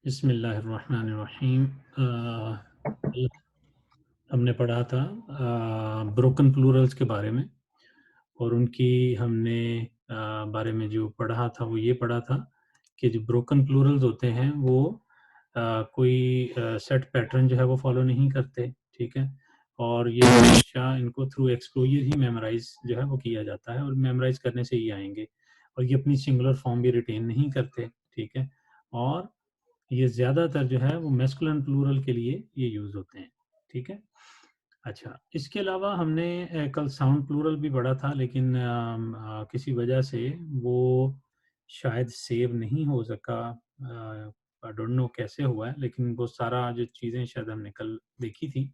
बिस्मिल्लाहिर्रहमानिर्रहीम। कल हमने पढ़ा था ब्रोकन प्लूरल्स के बारे में, और उनकी हमने बारे में जो पढ़ा था वो ये पढ़ा था कि जो ब्रोकन प्लूरल्स होते हैं वो कोई सेट पैटर्न जो है वो फॉलो नहीं करते, ठीक है। और ये हमेशा इनको थ्रू एक्सपोजर ही मेमोराइज जो है वो किया जाता है, और मेमोराइज करने से ही आएंगे। और ये अपनी सिंगुलर फॉर्म भी रिटेन नहीं करते, ठीक है। और ये ज़्यादातर जो है वो मैस्कुलिन प्लूरल के लिए ये यूज़ होते हैं, ठीक है। अच्छा, इसके अलावा हमने कल साउंड प्लूरल भी पढ़ा था, लेकिन किसी वजह से वो शायद सेव नहीं हो सका। आई डोंट नो कैसे हुआ है, लेकिन वो सारा जो चीज़ें शायद हमने कल देखी थी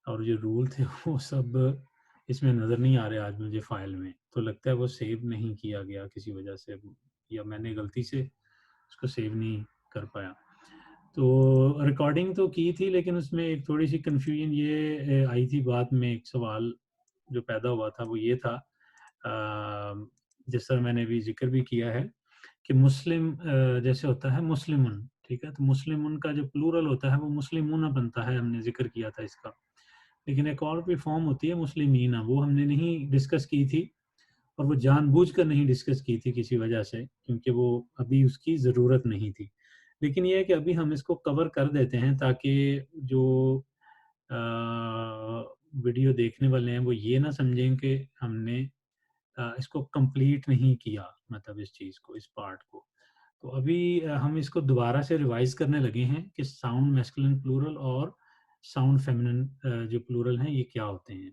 और जो रूल थे वो सब इसमें नज़र नहीं आ रहे आज मुझे फ़ाइल में। तो लगता है वो सेव नहीं किया गया किसी वजह से, या मैंने गलती से उसको सेव नहीं कर पाया। तो रिकॉर्डिंग तो की थी, लेकिन उसमें एक थोड़ी-सी कन्फ्यूजन ये आई थी बाद में। एक सवाल जो पैदा हुआ था वो ये था, जिस तरह मैंने अभी ज़िक्र भी किया है कि मुस्लिम जैसे होता है मुस्लिमुन, ठीक है? तो मुस्लिमुन का जो प्लूरल होता है वो मुस्लिमूना बनता है, हमने ज़िक्र किया था इसका। लेकिन एक और भी फॉर्म होती है मुस्लिमीना, वो हमने नहीं डिस्कस की थी, और वो जानबूझकर नहीं डिस्कस की थी किसी वजह से, क्योंकि वो अभी उसकी ज़रूरत नहीं थी। लेकिन ये है कि अभी हम इसको कवर कर देते हैं ताकि जो अ, वीडियो देखने वाले हैं वो ये ना समझें कि हमने इसको कंप्लीट नहीं किया, मतलब इस चीज़ को, इस पार्ट को। तो अभी हम इसको दोबारा से रिवाइज़ करने लगे हैं कि साउंड मैस्कुलिन प्लूरल और साउंड फेमिनिन जो प्लूरल हैं ये क्या होते हैं।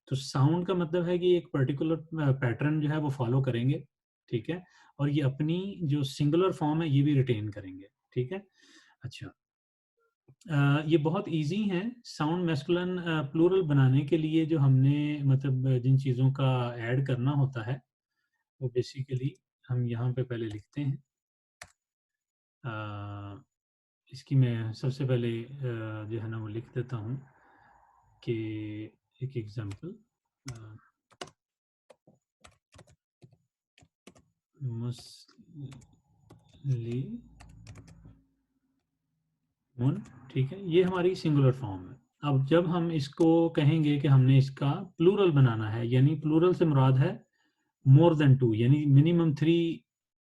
तो साउंड का मतलब है कि एक पर्टिकुलर पैटर्न जो है वो फॉलो करेंगे, ठीक है? और ये अपनी जो सिंगुलर फॉर्म है ये भी रिटेन करेंगे, ठीक है? अच्छा, ये बहुत ईज़ी है साउंड मैस्कुलिन प्लूरल बनाने के लिए। जो हमने मतलब जिन चीज़ों का ऐड करना होता है वो बेसिकली हम यहाँ पे पहले लिखते हैं। इसकी मैं सबसे पहले जो है ना वो लिख देता हूँ कि एक एग्जांपल, मुस्लिमुन, ठीक है। ये हमारी सिंगुलर फॉर्म है। अब जब हम इसको कहेंगे कि हमने इसका प्लूरल बनाना है, यानी प्लूरल से मुराद है मोर देन टू, यानी मिनिमम 3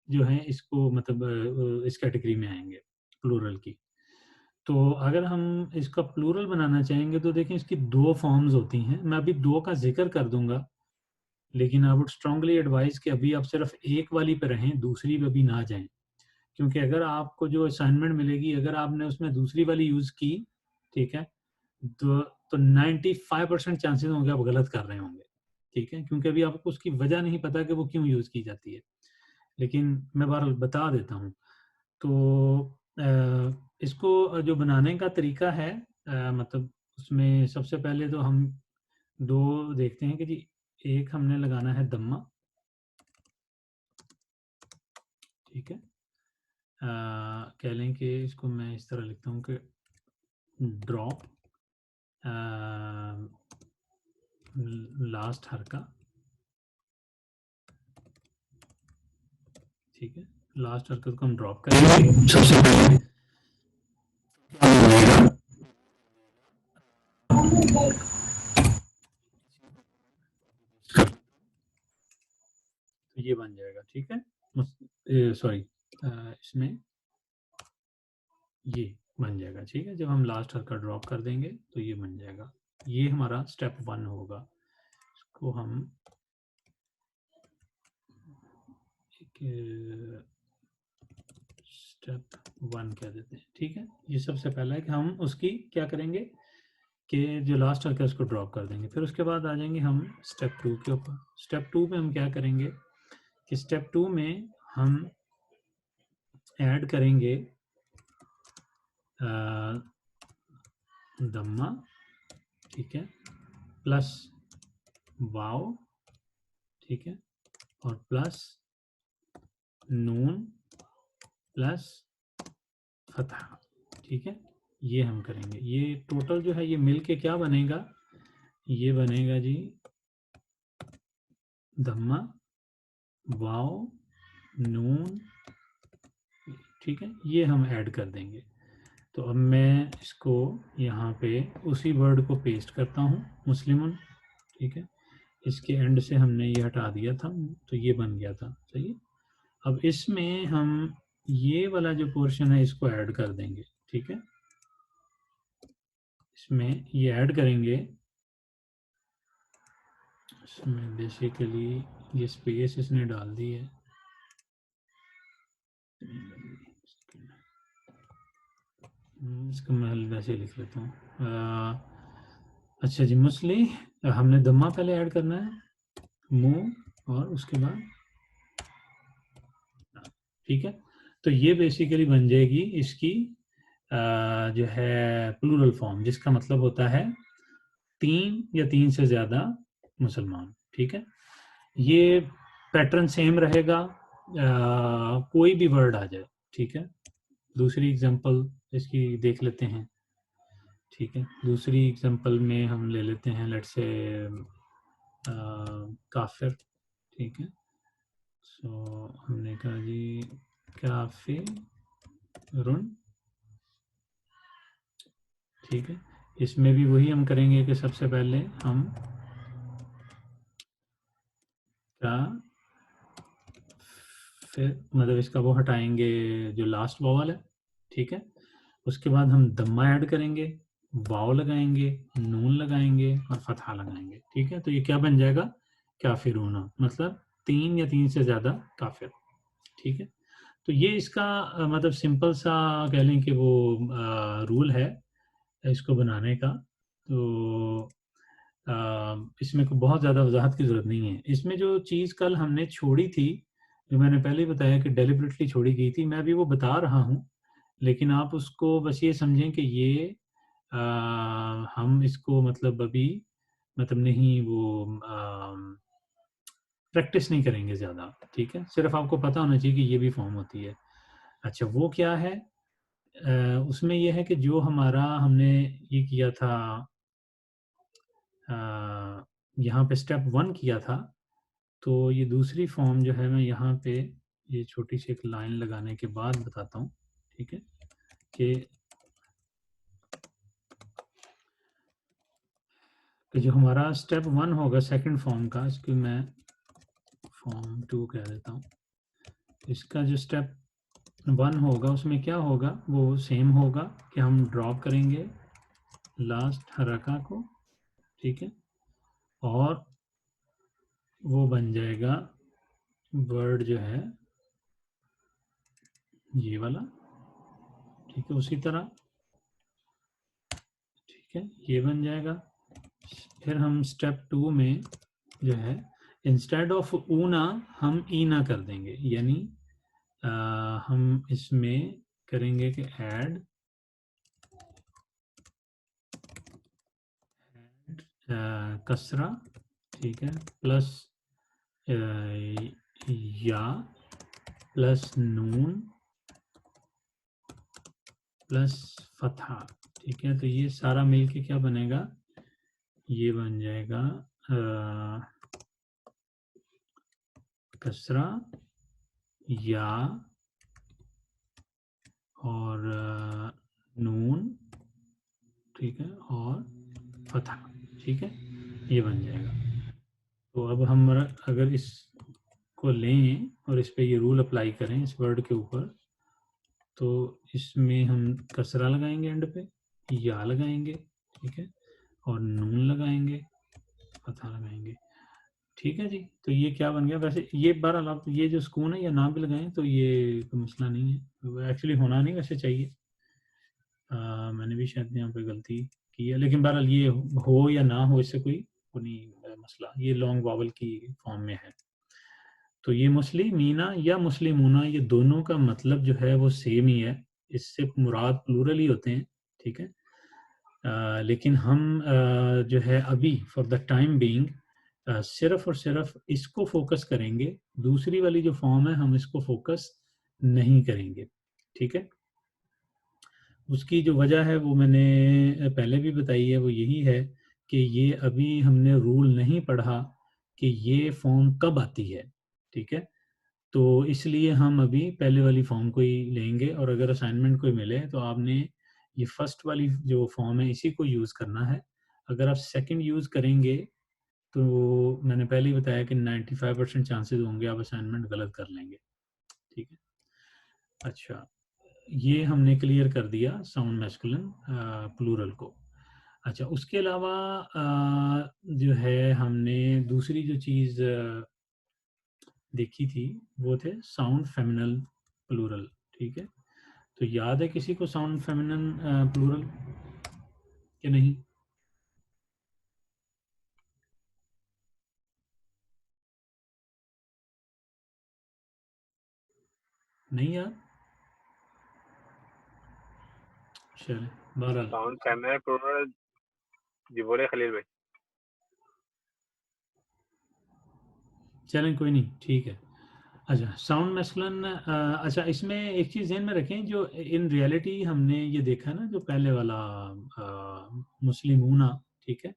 जो है इसको मतलब इस कैटेगरी में आएंगे प्लूरल की। तो अगर हम इसका प्लूरल बनाना चाहेंगे तो देखें इसकी 2 फॉर्म्स होती हैं। मैं अभी 2 का ज़िक्र कर दूँगा, लेकिन आई वुड स्ट्रांगली एडवाइस कि अभी आप सिर्फ एक वाली पे रहें, दूसरी पे भी ना जाएँ। क्योंकि अगर आपको जो असाइनमेंट मिलेगी, अगर आपने उसमें दूसरी वाली यूज़ की, ठीक है? तो 95% चांसेस होंगे आप गलत कर रहे होंगे, ठीक है? क्योंकि अभी आपको उसकी वजह नहीं पता कि वो क्यों यूज़ की जाती है। लेकिन मैं बहरहाल बता देता हूँ। तो इसको जो बनाने का तरीका है, मतलब उसमें सबसे पहले तो हम 2 देखते हैं कि जी, एक हमने लगाना है दम्मा, ठीक है? कह लें कि इसको मैं इस तरह लिखता हूँ कि ड्रॉप लास्ट हरका, ठीक है? लास्ट हरकत को हम ड्रॉप करेंगे सबसे पहले। तो ये बन जाएगा, ठीक है? सॉरी, इसमें ये बन जाएगा, ठीक है? जब हम लास्ट हरकत ड्रॉप कर देंगे तो ये बन जाएगा। ये हमारा स्टेप 1 होगा। इसको हम एक स्टेप 1 कह देते हैं, ठीक है? ये सबसे पहला है कि हम उसकी क्या करेंगे कि जो लास्ट हरकत है उसको ड्रॉप कर देंगे। फिर उसके बाद आ जाएंगे हम स्टेप 2 के ऊपर। स्टेप 2 में हम क्या करेंगे कि स्टेप 2 में हम ऐड करेंगे दम्मा, ठीक है, प्लस वाव, ठीक है, और प्लस नून प्लस फतहा, ठीक है? ये हम करेंगे। ये टोटल जो है ये मिल के क्या बनेगा, ये बनेगा जी दम्मा वाव नून, ठीक है, ये हम ऐड कर देंगे। तो अब मैं इसको यहाँ पे उसी वर्ड को पेस्ट करता हूँ, मुस्लिमुन। ठीक है, इसके एंड से हमने ये हटा दिया था, तो ये बन गया था। सही है, अब इसमें हम ये वाला जो पोर्शन है इसको ऐड कर देंगे। ठीक है, इसमें ये ऐड करेंगे। इसमें बेसिकली ये स्पेस इसने डाल दी है। इसको मैं वैसे लिख लेता हूँ। अच्छा जी, मुस्ली हमने दम्मा पहले ऐड करना है, मुंह और उसके बाद। ठीक है, तो ये बेसिकली बन जाएगी इसकी जो है प्लूरल फॉर्म, जिसका मतलब होता है 3 या 3 से ज़्यादा मुसलमान। ठीक है, ये पैटर्न सेम रहेगा, कोई भी वर्ड आ जाए। ठीक है, दूसरी एग्जांपल इसकी देख लेते हैं। ठीक है, दूसरी एग्जांपल में हम ले लेते हैं, लेट्स से काफिर। ठीक है, सो हमने कहा जी काफिरुन। ठीक है, इसमें भी वही हम करेंगे कि सबसे पहले हम का फिर मतलब इसका वो हटाएंगे जो लास्ट वावल है। ठीक है, उसके बाद हम दम्मा ऐड करेंगे, वाव लगाएंगे, नून लगाएंगे और फतहा लगाएंगे। ठीक है, तो ये क्या बन जाएगा, काफिरूना, मतलब 3 या 3 से ज़्यादा काफिर। ठीक है, तो ये इसका मतलब सिंपल सा कह लें कि वो रूल है इसको बनाने का। तो इसमें कोई बहुत ज़्यादा वजाहत की ज़रूरत नहीं है। इसमें जो चीज़ कल हमने छोड़ी थी, जो मैंने पहले ही बताया कि डेलिबरेटली छोड़ी गई थी, मैं अभी वो बता रहा हूँ, लेकिन आप उसको बस ये समझें कि ये हम इसको मतलब अभी मतलब नहीं वो प्रैक्टिस नहीं करेंगे ज़्यादा। ठीक है, सिर्फ आपको पता होना चाहिए कि ये भी फॉर्म होती है। अच्छा, वो क्या है, उसमें ये है कि जो हमारा हमने ये किया था, यहाँ पे स्टेप 1 किया था, तो ये दूसरी फॉर्म जो है मैं यहाँ पे ये छोटी सी एक लाइन लगाने के बाद बताता हूँ। ठीक है, कि जो हमारा स्टेप 1 होगा सेकंड फॉर्म का, इसको मैं फॉर्म 2 कह देता हूँ। इसका जो स्टेप 1 होगा उसमें क्या होगा, वो सेम होगा कि हम ड्रॉप करेंगे लास्ट हरका को। ठीक है, और वो बन जाएगा वर्ड जो है ये वाला। ठीक है, उसी तरह। ठीक है, ये बन जाएगा। फिर हम स्टेप 2 में जो है इंस्टेड ऑफ ऊना हम ईना कर देंगे, यानी हम इसमें करेंगे कि ऐड कसरा। ठीक है, प्लस या प्लस नून प्लस फतहा। ठीक है, तो ये सारा मिलके क्या बनेगा, ये बन जाएगा कसरा या और नून। ठीक है, और फतहा। ठीक है, ये बन जाएगा। तो अब हम अगर इसको लें और इस पे ये रूल अप्लाई करें इस वर्ड के ऊपर, तो इसमें हम कसरा लगाएंगे एंड पे, या लगाएंगे। ठीक है, और नून लगाएंगे, फतहा लगाएंगे। ठीक है जी, तो ये क्या बन गया। वैसे ये बहरहाल आप ये जो सुकून है या ना भी लगाएं तो ये कोई मसला नहीं है, एक्चुअली होना नहीं वैसे चाहिए। मैंने भी शायद यहाँ पे गलती की है, लेकिन बहरहाल ये हो या ना हो इससे कोई नहीं मसला, ये लॉन्ग वावल की फॉर्म में है। तो ये मुस्लिमीना या मुस्लिमूना, ये दोनों का मतलब जो है वो सेम ही है, इससे मुराद प्लूरल ही होते हैं। ठीक है, लेकिन हम जो है अभी फॉर द टाइम बीइंग सिर्फ और सिर्फ इसको फोकस करेंगे, दूसरी वाली जो फॉर्म है हम इसको फोकस नहीं करेंगे। ठीक है, उसकी जो वजह है वो मैंने पहले भी बताई है, वो यही है कि ये अभी हमने रूल नहीं पढ़ा कि ये फॉर्म कब आती है। ठीक है, तो इसलिए हम अभी पहले वाली फॉर्म को ही लेंगे, और अगर असाइनमेंट कोई मिले तो आपने ये फर्स्ट वाली जो फॉर्म है इसी को यूज़ करना है। अगर आप सेकंड यूज़ करेंगे तो मैंने पहले ही बताया कि 95% चांसेस होंगे आप असाइनमेंट गलत कर लेंगे। ठीक है। अच्छा, ये हमने क्लियर कर दिया साउंड मैस्कुलिन प्लूरल को। अच्छा, उसके अलावा जो है हमने दूसरी जो चीज़ देखी थी वो थे साउंड फेमिनल प्लूरल। ठीक है, तो याद है किसी को साउंड फेमिनन प्लूरल कि नहीं? नहीं यार, चले बहरहाल साउंड फैमिली प्लूरल जी बोले खलील भाई। चलें कोई नहीं, ठीक है। अच्छा, साउंड मैस्कुलिन, अच्छा इसमें एक चीज़ ध्यान में रखें, जो इन रियलिटी हमने ये देखा ना जो पहले वाला मुस्लिमूना, ठीक है,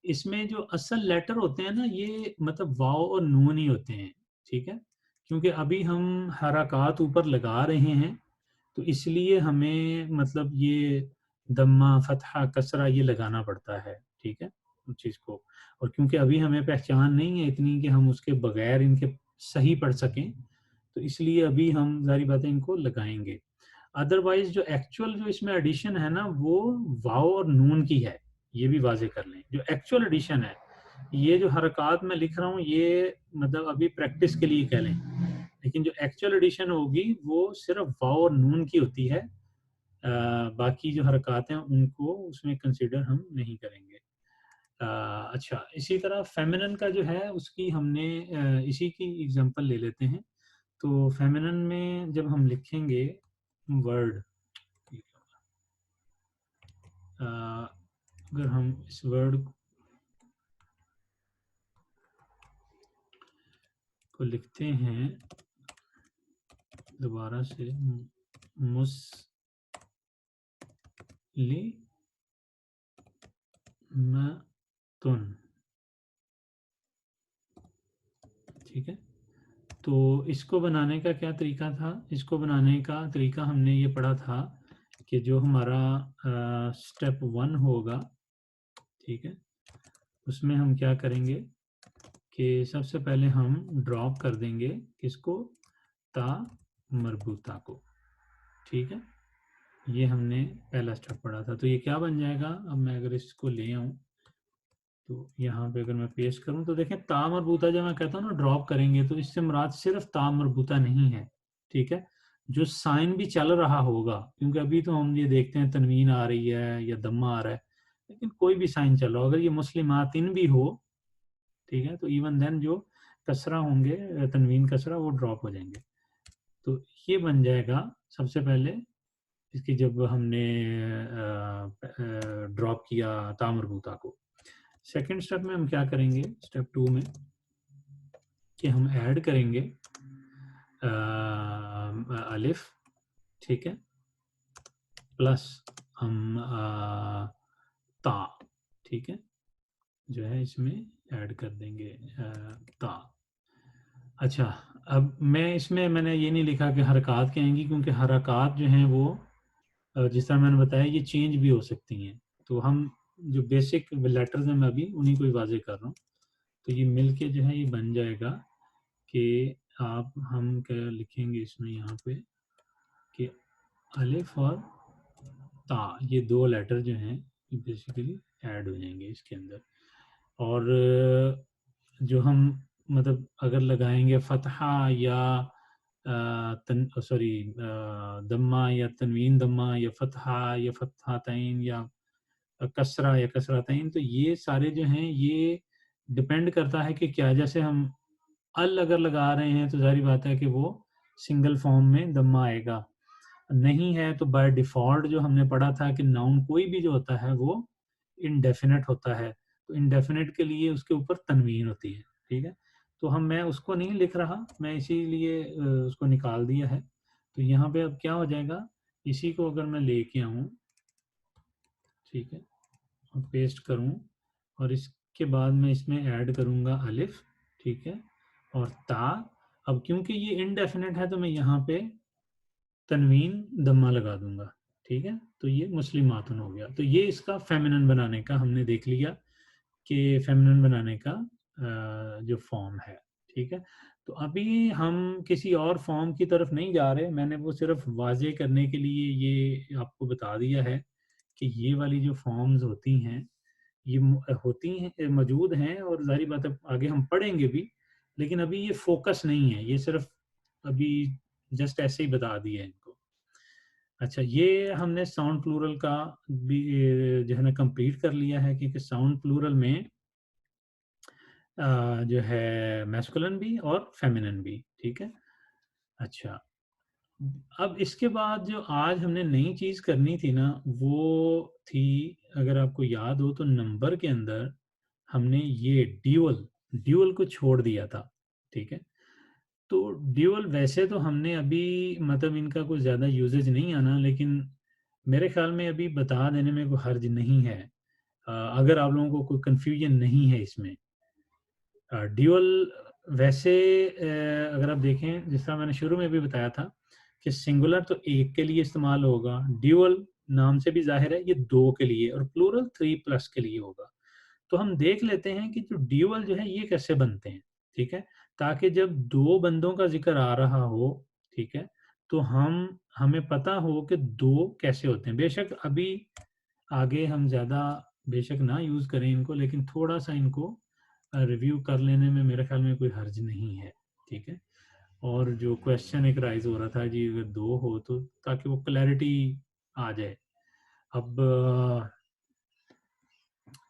इसमें जो असल लेटर होते हैं ना ये मतलब वाव और नून ही होते हैं। ठीक है, क्योंकि अभी हम हरकत ऊपर लगा रहे हैं तो इसलिए हमें मतलब ये दम्मा फतहा कसरा ये लगाना पड़ता है। ठीक है, उस चीज़ को, और क्योंकि अभी हमें पहचान नहीं है इतनी कि हम उसके बगैर इनके सही पढ़ सकें, तो इसलिए अभी हम ज़ाहिर बात है इनको लगाएंगे। अदरवाइज जो एक्चुअल जो इसमें एडिशन है ना वो वाव और नून की है, ये भी वाजे कर लें। जो एक्चुअल एडिशन है, ये जो हरकत मैं लिख रहा हूँ ये मतलब अभी प्रैक्टिस के लिए कह लें, लेकिन जो एक्चुअल एडिशन होगी वो सिर्फ वाव और नून की होती है। बाकी जो हरकत हैं उनको उसमें कंसिडर हम नहीं करेंगे। अच्छा, इसी तरह फेमिनिन का जो है उसकी हमने इसी की एग्जांपल ले लेते हैं। तो फेमिनिन में जब हम लिखेंगे वर्ड, अगर हम इस वर्ड को लिखते हैं दोबारा से, मुस्लिमतुन, ठीक है, तो इसको बनाने का क्या तरीका था? इसको बनाने का तरीका हमने ये पढ़ा था कि जो हमारा स्टेप 1 होगा, ठीक है, उसमें हम क्या करेंगे कि सबसे पहले हम ड्रॉप कर देंगे किसको? ता मरबूता को। ठीक है, ये हमने पहला स्टेप पढ़ा था। तो ये क्या बन जाएगा? अब मैं अगर इसको ले आऊँ तो यहाँ पे अगर मैं पेस्ट करूँ तो देखें ता मरबूता, जब मैं कहता हूँ ना ड्रॉप करेंगे, तो इससे मुराद सिर्फ ता मरबूता नहीं है। ठीक है, जो साइन भी चल रहा होगा, क्योंकि अभी तो हम ये देखते हैं तनवीन आ रही है या दम्मा आ रहा है, लेकिन कोई भी साइन चल रहा हो, अगर ये मुस्लिमातिन भी हो, ठीक है, तो इवन देन जो कसरा होंगे, तनवीन कसरा, वो ड्रॉप हो जाएंगे। तो ये बन जाएगा सबसे पहले इसकी, जब हमने ड्रॉप किया ता मरबूता को। सेकंड स्टेप में हम क्या करेंगे, स्टेप 2 में, कि हम ऐड करेंगे अलिफ, ठीक है, प्लस हम ता, ठीक है, जो है इसमें ऐड कर देंगे ता। अच्छा, अब मैं इसमें मैंने ये नहीं लिखा कि हरकत क्या आएंगी, क्योंकि हरकत जो हैं वो जिस तरह मैंने बताया ये चेंज भी हो सकती हैं। तो हम जो बेसिक लेटर्स हैं मैं अभी उन्हीं को ही वाज़ेह कर रहा हूँ। तो ये मिल के जो है ये बन जाएगा कि आप हम क्या लिखेंगे इसमें यहाँ पे कि अलिफ और ता, ये 2 लेटर जो हैं ये बेसिकली ऐड हो जाएंगे इसके अंदर। और जो हम मतलब अगर लगाएंगे फतहा या सॉरी दम्मा या तनवीन दम्मा या फतहातैन या कसरा या कसरातैन, तो ये सारे जो हैं ये डिपेंड करता है कि क्या, जैसे हम अल अगर लगा रहे हैं तो ज़ाहिर बात है कि वो सिंगल फॉर्म में दम्मा आएगा। नहीं है तो बाय डिफ़ॉल्ट जो हमने पढ़ा था कि नाउन कोई भी जो होता है वो इंडेफिनिट होता है, तो इंडेफिनिट के लिए उसके ऊपर तनवीन होती है। ठीक है, तो मैं उसको नहीं लिख रहा, मैं इसीलिए उसको निकाल दिया है। तो यहाँ पे अब क्या हो जाएगा, इसी को अगर मैं लेके आऊँ, ठीक है, और पेस्ट करूँ, और इसके बाद मैं इसमें ऐड करूँगा अलिफ, ठीक है, और ता, अब क्योंकि ये इनडेफिनेट है तो मैं यहाँ पे तनवीन दम्मा लगा दूंगा, ठीक है। तो ये मुस्लिमातुन हो गया। तो ये इसका फेमिनिन बनाने का हमने देख लिया कि फेमिनिन बनाने का जो फॉर्म है, ठीक है। तो अभी हम किसी और फॉर्म की तरफ नहीं जा रहे, मैंने वो सिर्फ वाजे करने के लिए ये आपको बता दिया है कि ये वाली जो फॉर्म्स होती हैं ये होती हैं, मौजूद हैं, और जाहिर बात है आगे हम पढ़ेंगे भी, लेकिन अभी ये फोकस नहीं है, ये सिर्फ अभी जस्ट ऐसे ही बता दिया है इनको। अच्छा, ये हमने साउंड प्लूरल का भी जो है ना कंप्लीट कर लिया है, क्योंकि साउंड प्लूरल में जो है मैस्कुलिन भी और फेमिनिन भी, ठीक है। अच्छा, अब इसके बाद जो आज हमने नई चीज़ करनी थी ना, वो थी, अगर आपको याद हो तो नंबर के अंदर हमने ये ड्यूअल ड्यूअल को छोड़ दिया था, ठीक है। तो ड्यूअल वैसे तो हमने अभी मतलब इनका कुछ ज़्यादा यूजेज नहीं आना, लेकिन मेरे ख्याल में अभी बता देने में कोई हर्ज नहीं है, अगर आप लोगों को कोई कन्फ्यूजन नहीं है इसमें। ड्यूअल वैसे अगर आप देखें, जिस तरह मैंने शुरू में भी बताया था कि सिंगुलर तो एक के लिए इस्तेमाल होगा, ड्यूअल नाम से भी जाहिर है ये दो के लिए, और प्लूरल 3+ के लिए होगा। तो हम देख लेते हैं कि जो ड्यूअल जो है ये कैसे बनते हैं, ठीक है। ताकि जब दो बंदों का जिक्र आ रहा हो, ठीक है, तो हमें पता हो कि दो कैसे होते हैं। बेशक अभी आगे हम ज़्यादा बेशक ना यूज़ करें इनको, लेकिन थोड़ा-सा इनको रिव्यू कर लेने में मेरे ख़्याल में कोई हर्ज नहीं है, ठीक है। और जो क्वेश्चन एक राइज़ हो रहा था जी, अगर 2 हो तो ताकि वो क्लैरिटी आ जाए। अब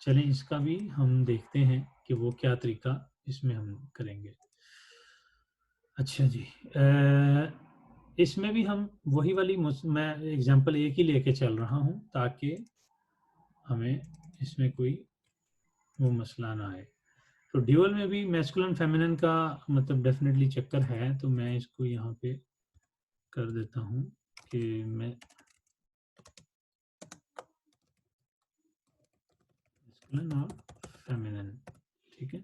चलें इसका भी हम देखते हैं कि वो क्या तरीका इसमें हम करेंगे। अच्छा जी, इसमें भी हम वही वाली मैं एग्ज़ाम्पल एक ही लेके चल रहा हूँ ताकि हमें इसमें कोई वो मसला ना आए। तो ड्यूअल में भी मैस्कुलिन फेमिनिन का मतलब डेफिनेटली चक्कर है, तो मैं इसको यहाँ पे कर देता हूँ कि मैं मैस्कुलिन और फेमिनिन, ठीक है।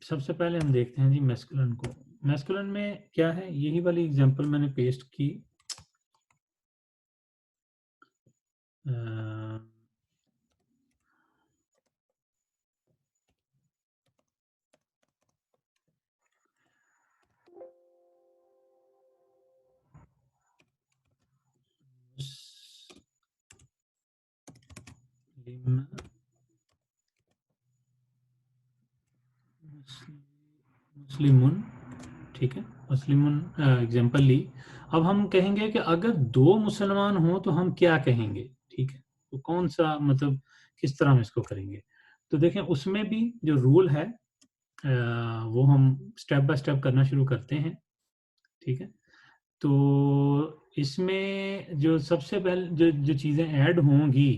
सबसे पहले हम देखते हैं जी मैस्कुलिन को। मैस्कुलिन में क्या है, यही वाली एग्जांपल मैंने पेस्ट की। मुस्लिमुन, ठीक है, मुस्लिमुन एग्जांपल ली। अब हम कहेंगे कि अगर दो मुसलमान हों तो हम क्या कहेंगे, ठीक है। तो कौन सा मतलब किस तरह हम इसको करेंगे, तो देखें उसमें भी जो रूल है वो हम स्टेप बाय स्टेप करना शुरू करते हैं, ठीक है। तो इसमें जो सबसे पहले जो जो चीज़ें ऐड होंगी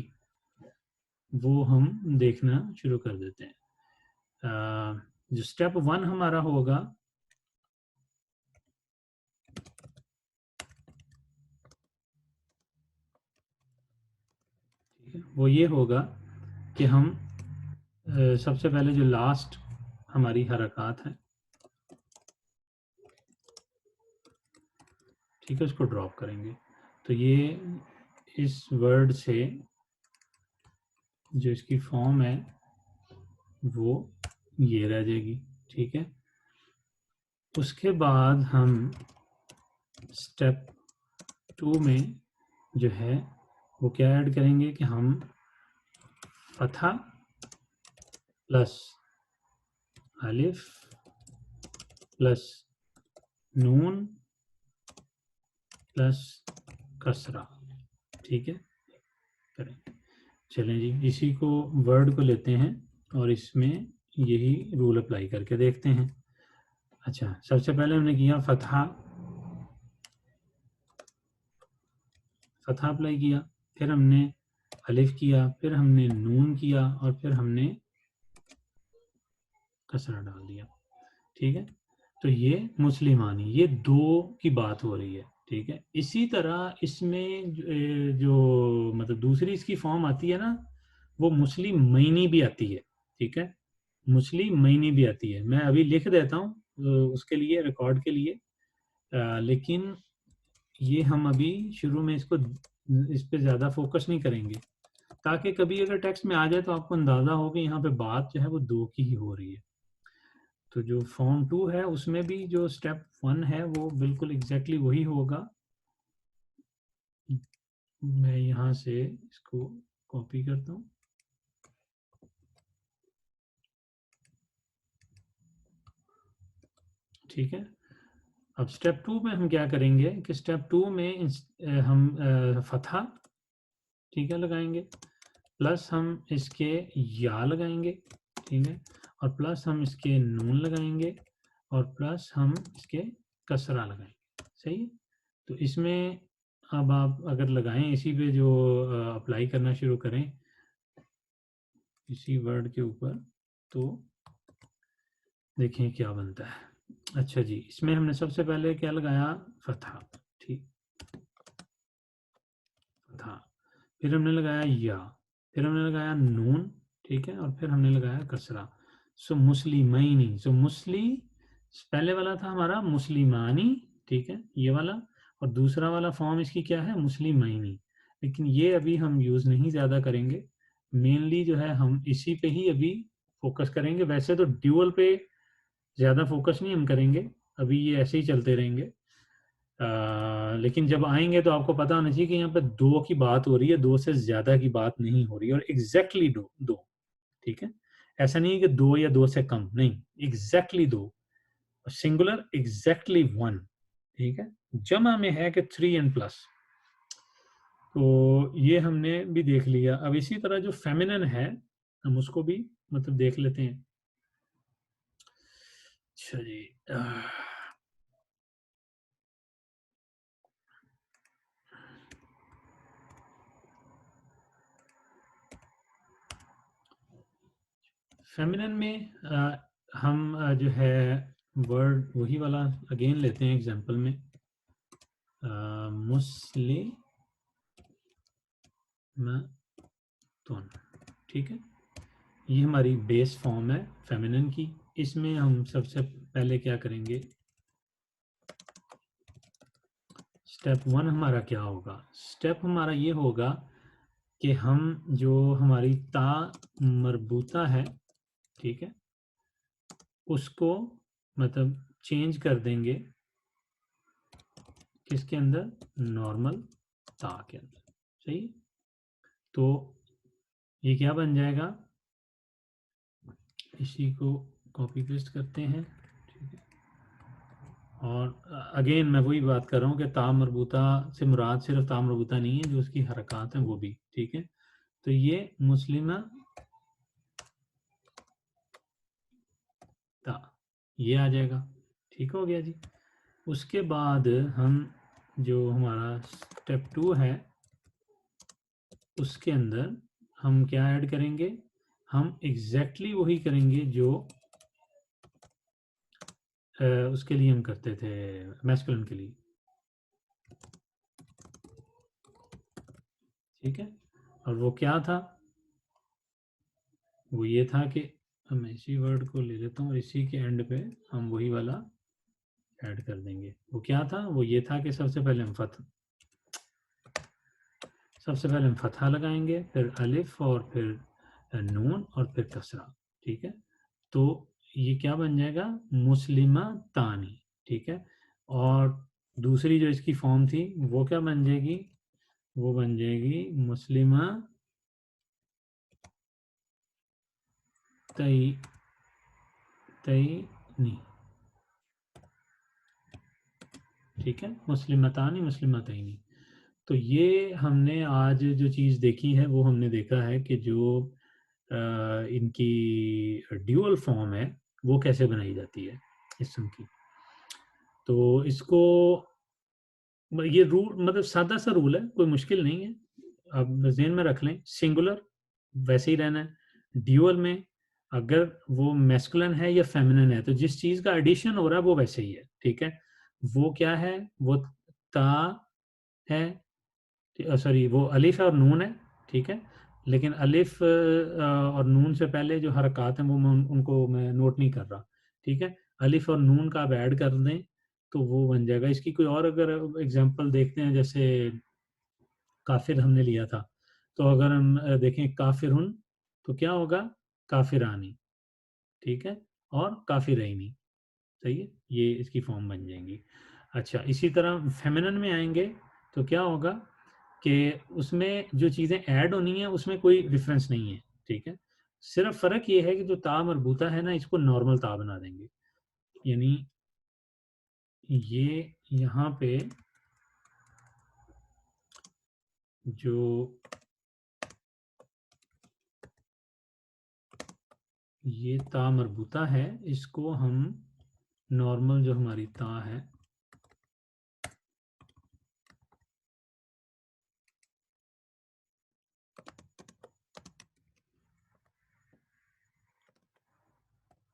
वो हम देखना शुरू कर देते हैं। जो स्टेप 1 हमारा होगा, वो ये होगा कि हम सबसे पहले जो लास्ट हमारी हरकत है, ठीक है, उसको ड्रॉप करेंगे। तो ये इस वर्ड से जो इसकी फॉर्म है वो ये रह जाएगी, ठीक है। उसके बाद हम स्टेप 2 में जो है वो क्या ऐड करेंगे कि हम फथा प्लस अलिफ प्लस नून प्लस कसरा, ठीक है, करें। चलें जी, इसी को वर्ड को लेते हैं और इसमें यही रूल अप्लाई करके देखते हैं। अच्छा, सबसे पहले हमने किया फतहा अप्लाई किया, फिर हमने अलिफ किया, फिर हमने नून किया और फिर हमने कसरा डाल दिया, ठीक है। तो ये मुस्लिमानी, ये दो की बात हो रही है, ठीक है। इसी तरह इसमें जो मतलब दूसरी इसकी फॉर्म आती है ना, वो मुस्लिम मईनी भी आती है, ठीक है, मुस्लिम मईनी भी आती है। मैं अभी लिख देता हूँ, उसके लिए, रिकॉर्ड के लिए। लेकिन ये हम अभी शुरू में इसको इस पे ज़्यादा फोकस नहीं करेंगे, ताकि कभी अगर टेक्स्ट में आ जाए तो आपको अंदाज़ा हो कि यहाँ पे बात जो है वो 2 की ही हो रही है। तो जो फॉर्म 2 है उसमें भी जो स्टेप 1 है वो बिल्कुल एग्जैक्टली वही होगा। मैं यहाँ से इसको कॉपी करता हूँ। ठीक है, अब स्टेप 2 में हम क्या करेंगे कि स्टेप 2 में हम फतहा, ठीक है, लगाएंगे, प्लस हम इसके या लगाएंगे, ठीक है, और प्लस हम इसके नून लगाएंगे, और प्लस हम इसके कसरा लगाएंगे। सही है, तो इसमें अब आप अगर लगाएं इसी पे जो अप्लाई करना शुरू करें इसी वर्ड के ऊपर, तो देखें क्या बनता है। अच्छा जी, इसमें हमने सबसे पहले क्या लगाया, फतहा, ठीक, फतहा, फिर हमने लगाया या, फिर हमने लगाया नून, ठीक है, और फिर हमने लगाया कसरा। सो मुस्लिमैनी, सो मुस्ली पहले वाला था हमारा मुस्लिमानी, ठीक है, ये वाला, और दूसरा वाला फॉर्म इसकी क्या है, मुस्लिमैनी। लेकिन ये अभी हम यूज़ नहीं ज़्यादा करेंगे, मेनली जो है हम इसी पे ही अभी फोकस करेंगे। वैसे तो ड्यूअल पे ज़्यादा फोकस नहीं हम करेंगे, अभी ये ऐसे ही चलते रहेंगे। लेकिन जब आएंगे तो आपको पता होना चाहिए कि यहाँ पे 2 की बात हो रही है, 2 से ज़्यादा की बात नहीं हो रही है, और एग्जैक्टली 2, ठीक है। ऐसा नहीं है कि 2 या 2 से कम, नहीं, एग्जैक्टली 2, सिंगुलर एग्जैक्टली 1, ठीक है। जमा में है कि 3 एंड प्लस। तो ये हमने भी देख लिया। अब इसी तरह जो फेमिनिन है हम उसको भी मतलब देख लेते हैं। अच्छा जी, फेमिनिन में हम जो है वर्ड वही वाला अगेन लेते हैं एग्जांपल में, मुस्लिम, ठीक है, ये हमारी बेस फॉर्म है फेमिनिन की। इसमें हम सबसे पहले क्या करेंगे, स्टेप 1 हमारा क्या होगा, स्टेप हमारा ये होगा कि हम जो हमारी ता मरबूता है, ठीक है, उसको मतलब चेंज कर देंगे किसके अंदर, नॉर्मल ता के अंदर। सही, तो ये क्या बन जाएगा, इसी को कॉपी पेस्ट करते हैं, ठीक है। और अगेन मैं वही बात कर रहा हूँ कि ता मरबूता से मुराद सिर्फ ता मरबूता नहीं है, जो उसकी हरकत हैं वो भी, ठीक है। तो ये मुस्लिमा ता, ये आ जाएगा, ठीक हो गया जी। उसके बाद हम जो हमारा स्टेप 2 है उसके अंदर हम क्या ऐड करेंगे, हम एग्जैक्टली वही करेंगे जो उसके लिए हम करते थे मैस्कुलिन के लिए, ठीक है। और वो क्या था, वो ये था कि हम इसी वर्ड को ले लेता हूँ और इसी के एंड पे हम वही वाला ऐड कर देंगे। वो क्या था, वो ये था कि सबसे पहले हम फतहा लगाएंगे, फिर अलिफ, और फिर नून, और फिर कसरा, ठीक है। तो ये क्या बन जाएगा, मुस्लिमा तानी, ठीक है। और दूसरी जो इसकी फॉर्म थी वो क्या बन जाएगी, वो बन जाएगी मुस्लिमा तई तईनी, ठीक है, मुस्लिमतानी मुस्लिमतैनी। तो ये हमने आज जो चीज़ देखी है वो हमने देखा है कि जो इनकी ड्यूअल फॉर्म है वो कैसे बनाई जाती है इसम की। तो इसको ये रूल मतलब सादा सा रूल है, कोई मुश्किल नहीं है, आप ज़हन में रख लें। सिंगुलर वैसे ही रहना है, ड्यूअल में अगर वो मैस्कुलिन है या फेमिनिन है तो जिस चीज़ का एडिशन हो रहा है वो वैसे ही है, ठीक है। वो क्या है, वो ता है, सॉरी वो अलिफ है और नून है, ठीक है। लेकिन अलिफ और नून से पहले जो हरकत हैं वो मैं उनको मैं नोट नहीं कर रहा, ठीक है। अलिफ और नून का आप ऐड कर दें तो वो बन जाएगा। इसकी कोई और अगर एग्जांपल देखते हैं, जैसे काफिर हमने लिया था, तो अगर हम देखें काफिरुन, तो क्या होगा? काफिरानी, ठीक है, और काफिरैनी, सही है, ये इसकी फॉर्म बन जाएंगी। अच्छा, इसी तरह फेमिनिन में आएंगे तो क्या होगा कि उसमें जो चीज़ें ऐड होनी है उसमें कोई डिफरेंस नहीं है, ठीक है। सिर्फ फ़र्क ये है कि जो ता मरबूता है ना, इसको नॉर्मल ता बना देंगे, यानी ये यहाँ पे जो ये ता मरबूता है, इसको हम नॉर्मल जो हमारी ता है,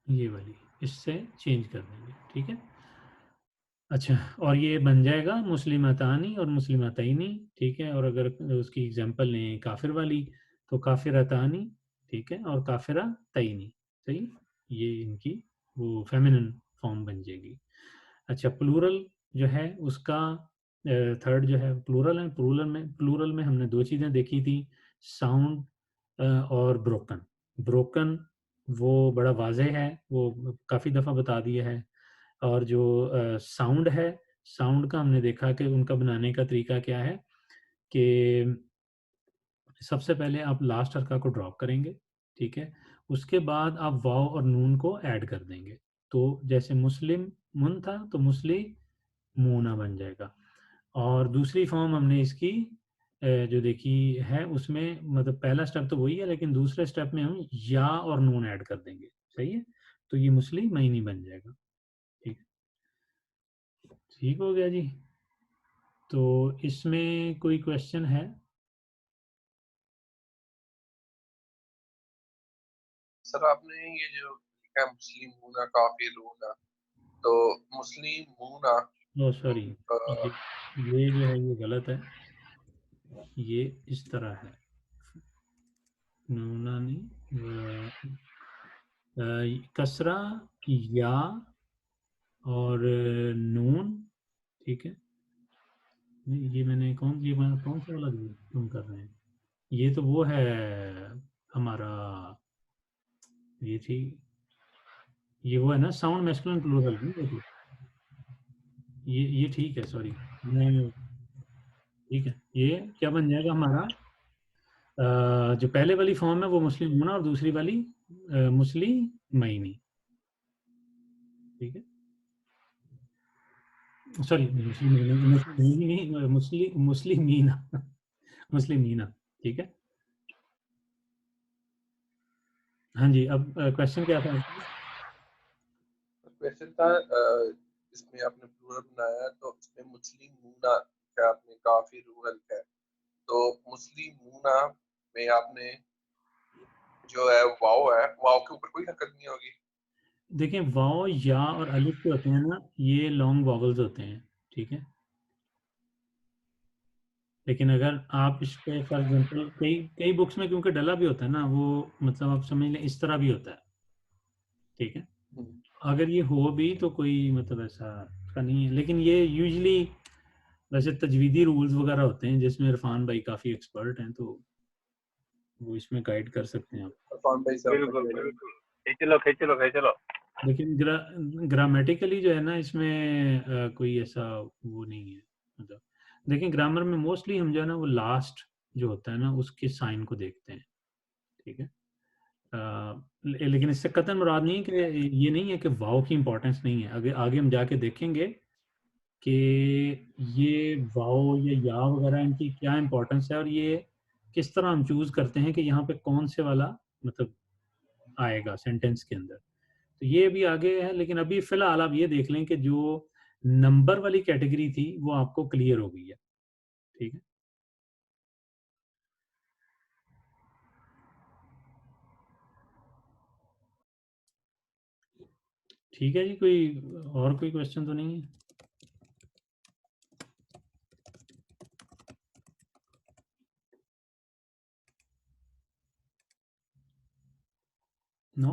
ये वाली, इससे चेंज कर देंगे, ठीक है। अच्छा, और ये बन जाएगा मुस्लिमतानी और मुस्लिमतैनी, ठीक है। और अगर उसकी एग्जांपल लें काफिर वाली, तो काफिरतानी, ठीक है, और काफिरा तैनी, सही, ये इनकी वो फेमिनिन फॉर्म बन जाएगी। अच्छा, प्लूरल जो है उसका थर्ड जो है प्लूरल है। प्लूरल में हमने दो चीज़ें देखी थी, साउंड और ब्रोकन। ब्रोकन वो बड़ा वाज़ेह है, वो काफ़ी दफ़ा बता दिया है। और जो साउंड है, साउंड का हमने देखा कि उनका बनाने का तरीका क्या है कि सबसे पहले आप लास्ट हरका को ड्रॉप करेंगे, ठीक है। उसके बाद आप वाव और नून को ऐड कर देंगे। तो जैसे मुस्लिम मुन था तो मुस्लिमूना बन जाएगा। और दूसरी फॉर्म हमने इसकी जो देखी है, उसमें मतलब पहला स्टेप तो वही है, लेकिन दूसरे स्टेप में हम या और नून ऐड कर देंगे, सही है। तो ये मुस्लिमैनी बन जाएगा, ठीक। ठीक हो गया जी। तो इसमें कोई क्वेश्चन है? सर आपने ये जो लिखा है मुस्लिम होना काफिर होना, तो मुस्लिम होना ओह सॉरी, ये ये जो है ये गलत है, ये इस तरह है, नूना नहीं, कसरा, या और नून, ठीक है। नहीं, ये मैंने कौन सा वाला तुम कर रहे हैं? ये तो वो है हमारा, ये थी, ये वो है ना साउंड मैस्कुलिन प्लूरल, नहीं ये ये ठीक है, सॉरी। मैं ठीक है, ये क्या बन जाएगा हमारा? जो पहले वाली फॉर्म है वो मुस्लिम होना, और दूसरी वाली मुस्लिमैनी, ठीक है। सॉरी, मुस्लिमैनी नहीं, मुस्लिमीना, मुस्लिमीना, ठीक है। हाँ जी, अब क्वेश्चन क्या था आपका? क्वेश्चन था इसमें आपने प्लूरल बनाया है, तो इसमें मुस्लिम मूना क्या आपने काफी रूरल है, तो मुस्लिम मूना में आपने जो है वाव के ऊपर कोई हरकत नहीं होगी। देखिए, वाव या और अलिफ जो होते हैं ना, ये लॉन्ग वॉवल्स होते हैं, ठीक है। लेकिन अगर आप इस पे फॉर एग्जांपल कई कई बुक्स में क्योंकि डला भी होता है ना, वो मतलब आप समझ लें इस तरह भी होता है, ठीक है। अगर ये हो भी तो कोई मतलब ऐसा का नहीं है, लेकिन ये यूजली वैसे तजवीदी रूल्स वगैरह होते हैं जिसमें इरफान भाई काफ़ी एक्सपर्ट हैं, तो वो इसमें गाइड कर सकते हैं आप। अरफान भाई साहब बिल्कुल बताइए। बिल्कुल, खींच लो खींच लो खींच लो। लेकिन ग्रामेटिकली जो है ना, इसमें कोई ऐसा वो नहीं है, मतलब देखिए ग्रामर में मोस्टली हम जो है ना वो लास्ट जो होता है ना उसके साइन को देखते हैं, ठीक है। लेकिन इससे कतई मुराद नहीं है कि ये नहीं है कि वाव की इंपॉर्टेंस नहीं है। आगे आगे हम जाके देखेंगे कि ये वाव या वगैरह इनकी क्या इंपॉर्टेंस है, और ये किस तरह हम चूज करते हैं कि यहाँ पे कौन से वाला मतलब आएगा सेंटेंस के अंदर। तो ये भी आगे है, लेकिन अभी फिलहाल आप ये देख लें कि जो नंबर वाली कैटेगरी थी वो आपको क्लियर हो गई है, ठीक है। ठीक है जी, कोई क्वेश्चन तो नहीं है? नो,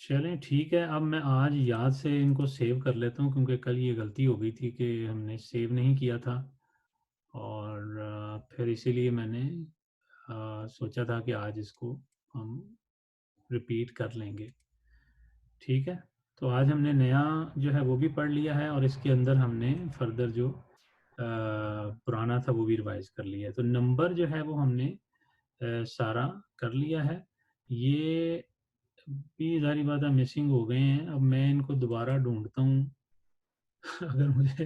चलें ठीक है, अब मैं आज याद से इनको सेव कर लेता हूँ क्योंकि कल ये गलती हो गई थी कि हमने सेव नहीं किया था और फिर इसीलिए मैंने सोचा था कि आज इसको हम रिपीट कर लेंगे। ठीक है, तो आज हमने नया जो है वो भी पढ़ लिया है और इसके अंदर हमने फर्दर जो पुराना था वो भी रिवाइज कर लिया है। तो नंबर जो है वो हमने सारा कर लिया है। ये भी ज़ाहिर बात है मिसिंग हो गए हैं, अब मैं इनको दोबारा ढूँढता हूँ अगर मुझे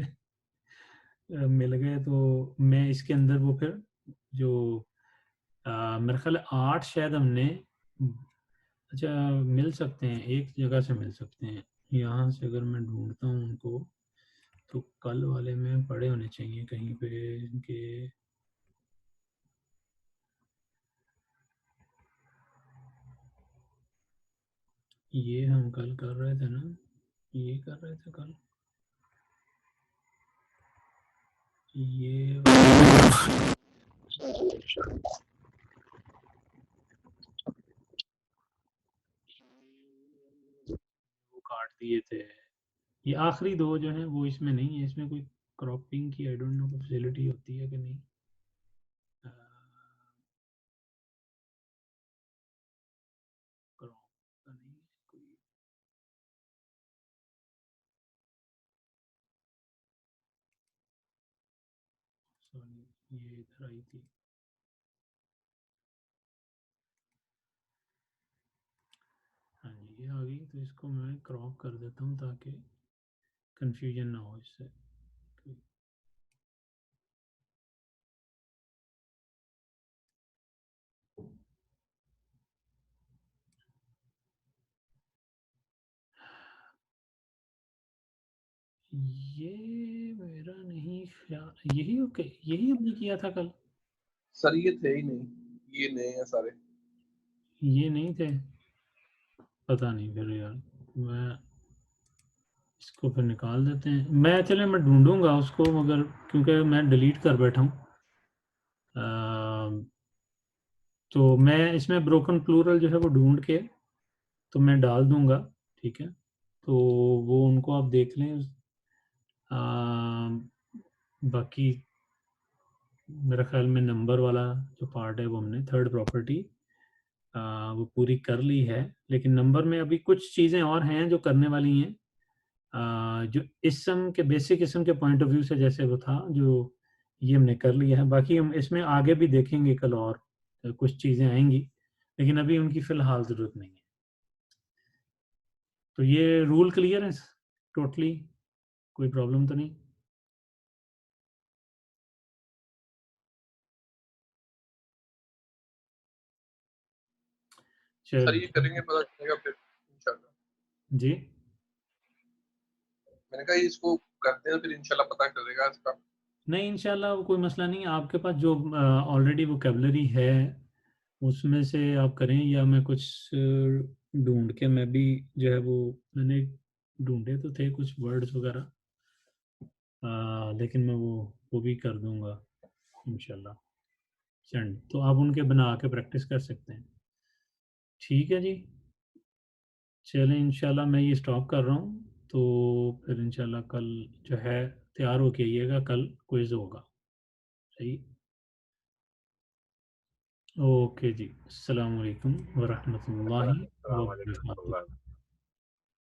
मिल गए तो मैं इसके अंदर वो फिर जो मेरा ख़्याल है 8 शायद हमने अच्छा मिल सकते हैं, एक जगह से मिल सकते हैं। यहाँ से अगर मैं ढूँढता हूँ उनको, तो कल वाले में पड़े होने चाहिए कहीं पे इनके ये हम कल कर रहे थे ना, ये कर रहे थे कल। ये वो काट दिए थे। ये आखिरी 2 जो हैं वो इसमें नहीं है, इसमें कोई क्रॉपिंग की आई डोंट नो फैसिलिटी होती है कि नहीं। अ, क्रॉप का नहीं है कोई। सॉरी, ये इधर आई थी। हाँ जी, ये आ गई, तो इसको मैं क्रॉप कर देता हूँ ताकि कन्फ्यूजन ना हो इससे। ये मेरा नहीं ख्याल, यही ओके, यही हमने किया था कल। सर ये थे ही नहीं, ये नए हैं सारे। ये नहीं थे, पता नहीं फिर यार, मैं इसको फिर निकाल देते हैं। मैं चले मैं ढूंढूंगा उसको, मगर क्योंकि मैं डिलीट कर बैठा हूँ तो मैं इसमें ब्रोकन प्लूरल जो है वो ढूंढ के तो मैं डाल दूंगा। ठीक है, तो वो उनको आप देख लें। बाकी मेरा ख्याल में नंबर वाला जो पार्ट है वो हमने थर्ड प्रॉपर्टी वो पूरी कर ली है, लेकिन नंबर में अभी कुछ चीज़ें और हैं जो करने वाली हैं। जो इसम के बेसिक इसम के पॉइंट ऑफ व्यू से जैसे वो था, जो ये हमने कर लिया है। बाकी हम इसमें आगे भी देखेंगे कल और कुछ चीज़ें आएंगी, लेकिन अभी उनकी फ़िलहाल ज़रूरत नहीं है। तो ये रूल क्लियर है टोटली, कोई प्रॉब्लम तो नहीं? सर चलो ये ठीक करेंगे है। पता चलेगा फिर इंशाल्लाह। जी, मैंने कहा इसको करते हैं फिर इंशाल्लाह पता चलेगा इसका। नहीं इंशाल्लाह कोई मसला नहीं है। आपके पास जो ऑलरेडी वोकेबलरी है उसमें से आप करें, या मैं कुछ ढूंढ के मैं भी जो है वो मैंने ढूंढे तो थे कुछ वर्ड्स वगैरह, लेकिन मैं वो भी कर दूंगा इंशाल्लाह सेंड, तो आप उनके बना के प्रैक्टिस कर सकते हैं। ठीक है जी, चलें इंशाल्लाह मैं ये स्टॉप कर रहा हूँ, तो फिर इंशाल्लाह कल जो है तैयार होके आइएगा, कल क्विज होगा। सही, ओके जी, अस्सलाम वालेकुम वरहमतुल्लाहि अस्सलाम वालेकुम वबरकातुहू। warahmatullahi